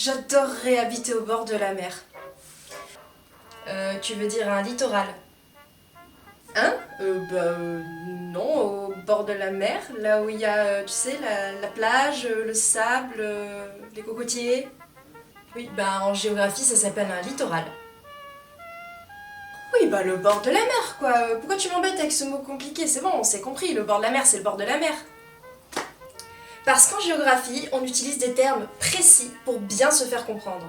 j'adorerais habiter au bord de la mer. Tu veux dire un littoral? Hein? Non, au bord de la mer, là où il y a, tu sais, la plage, le sable, les cocotiers. Oui, en géographie, ça s'appelle un littoral. Oui, le bord de la mer, quoi. Pourquoi tu m'embêtes avec ce mot compliqué? C'est bon, on s'est compris, le bord de la mer, c'est le bord de la mer. Parce qu'en géographie, on utilise des termes précis pour bien se faire comprendre.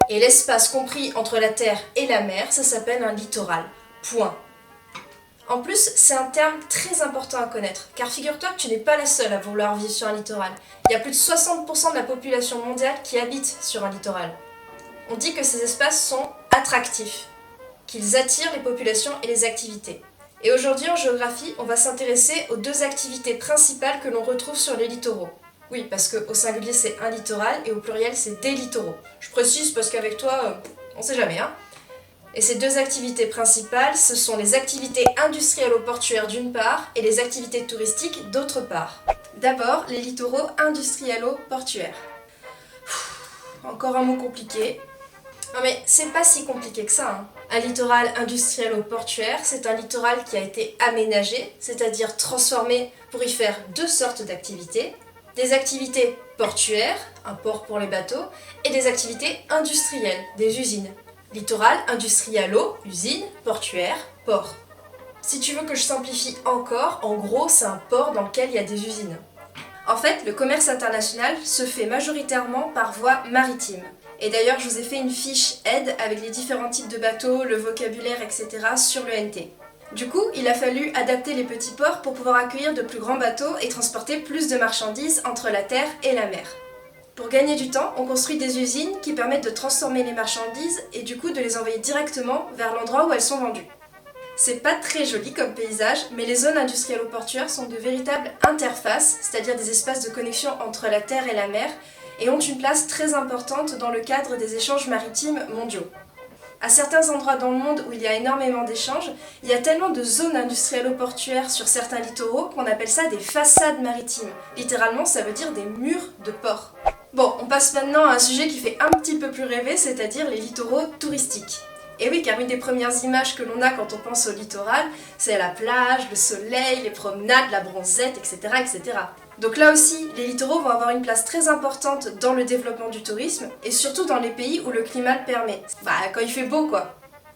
Et l'espace compris entre la terre et la mer, ça s'appelle un littoral. Point. En plus, c'est un terme très important à connaître, car figure-toi que tu n'es pas la seule à vouloir vivre sur un littoral. Il y a plus de 60% de la population mondiale qui habite sur un littoral. On dit que ces espaces sont attractifs, qu'ils attirent les populations et les activités. Et aujourd'hui en géographie, on va s'intéresser aux deux activités principales que l'on retrouve sur les littoraux. Oui, parce qu'au singulier c'est un littoral et au pluriel c'est des littoraux. Je précise parce qu'avec toi, on sait jamais, hein. Et ces deux activités principales, ce sont les activités industrialo-portuaires d'une part et les activités touristiques d'autre part. D'abord, les littoraux industrialo-portuaires. Encore un mot compliqué. Non mais c'est pas si compliqué que ça, hein. Un littoral industrialo-portuaire, c'est un littoral qui a été aménagé, c'est-à-dire transformé pour y faire deux sortes d'activités. Des activités portuaires, un port pour les bateaux, et des activités industrielles, des usines. Littoral, industrialo, usine, portuaire, port. Si tu veux que je simplifie encore, en gros, c'est un port dans lequel il y a des usines. En fait, le commerce international se fait majoritairement par voie maritime. Et d'ailleurs, je vous ai fait une fiche aide avec les différents types de bateaux, le vocabulaire, etc. sur le NT. Du coup, il a fallu adapter les petits ports pour pouvoir accueillir de plus grands bateaux et transporter plus de marchandises entre la terre et la mer. Pour gagner du temps, on construit des usines qui permettent de transformer les marchandises et du coup de les envoyer directement vers l'endroit où elles sont vendues. C'est pas très joli comme paysage, mais les zones industrialo-portuaires sont de véritables interfaces, c'est-à-dire des espaces de connexion entre la terre et la mer, et ont une place très importante dans le cadre des échanges maritimes mondiaux. À certains endroits dans le monde où il y a énormément d'échanges, il y a tellement de zones industrialo-portuaires sur certains littoraux qu'on appelle ça des façades maritimes. Littéralement, ça veut dire des murs de port. Bon, on passe maintenant à un sujet qui fait un petit peu plus rêver, c'est-à-dire les littoraux touristiques. Et oui, car une des premières images que l'on a quand on pense au littoral, c'est la plage, le soleil, les promenades, la bronzette, etc., etc. Donc là aussi, les littoraux vont avoir une place très importante dans le développement du tourisme, et surtout dans les pays où le climat le permet. Quand il fait beau quoi.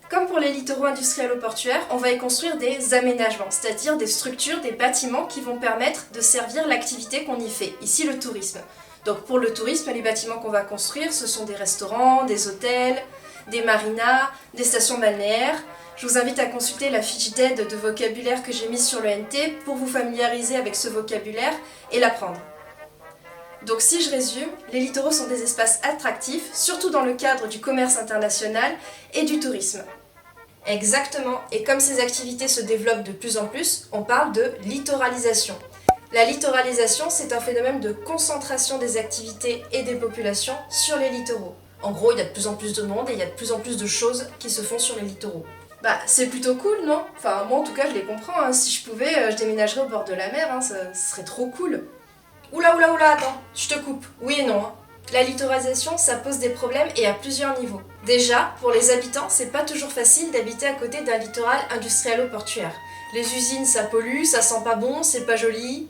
Comme pour les littoraux industrialo-portuaires, on va y construire des aménagements, c'est-à-dire des structures, des bâtiments qui vont permettre de servir l'activité qu'on y fait, ici le tourisme. Donc pour le tourisme, les bâtiments qu'on va construire, ce sont des restaurants, des hôtels, des marinas, des stations balnéaires. Je vous invite à consulter la fiche d'aide de vocabulaire que j'ai mise sur le NT pour vous familiariser avec ce vocabulaire et l'apprendre. Donc si je résume, les littoraux sont des espaces attractifs, surtout dans le cadre du commerce international et du tourisme. Exactement, et comme ces activités se développent de plus en plus, on parle de littoralisation. La littoralisation, c'est un phénomène de concentration des activités et des populations sur les littoraux. En gros, il y a de plus en plus de monde et il y a de plus en plus de choses qui se font sur les littoraux. C'est plutôt cool, non? Enfin, moi en tout cas, je les comprends, hein. Si je pouvais, je déménagerais au bord de la mer, hein. Ça serait trop cool. Oula, attends, je te coupe. Oui et non, hein. La littoralisation, ça pose des problèmes et à plusieurs niveaux. Déjà, pour les habitants, c'est pas toujours facile d'habiter à côté d'un littoral industrialo-portuaire. Les usines, ça pollue, ça sent pas bon, c'est pas joli.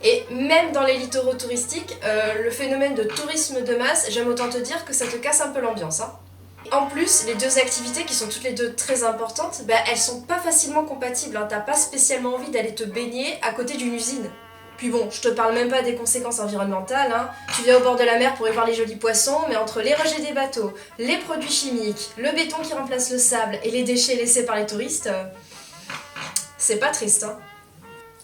Et même dans les littoraux touristiques, le phénomène de tourisme de masse, j'aime autant te dire que ça te casse un peu l'ambiance, hein. En plus, les deux activités qui sont toutes les deux très importantes, elles sont pas facilement compatibles, hein. T'as pas spécialement envie d'aller te baigner à côté d'une usine. Puis bon, je te parle même pas des conséquences environnementales, hein. Tu viens au bord de la mer pour y voir les jolis poissons, mais entre les rejets des bateaux, les produits chimiques, le béton qui remplace le sable et les déchets laissés par les touristes, c'est pas triste, hein.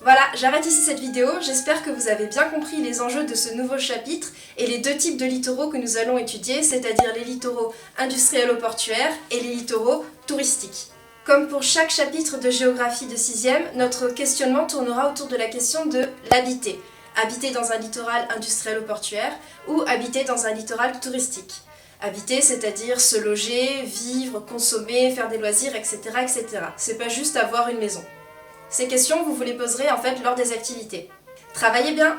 Voilà, j'arrête ici cette vidéo, j'espère que vous avez bien compris les enjeux de ce nouveau chapitre et les deux types de littoraux que nous allons étudier, c'est-à-dire les littoraux industrialo-portuaires et les littoraux touristiques. Comme pour chaque chapitre de géographie de 6e, notre questionnement tournera autour de la question de l'habiter. Habiter dans un littoral industrialo-portuaire ou habiter dans un littoral touristique. Habiter, c'est-à-dire se loger, vivre, consommer, faire des loisirs, etc. etc. C'est pas juste avoir une maison. Ces questions, vous vous les poserez en fait lors des activités. Travaillez bien!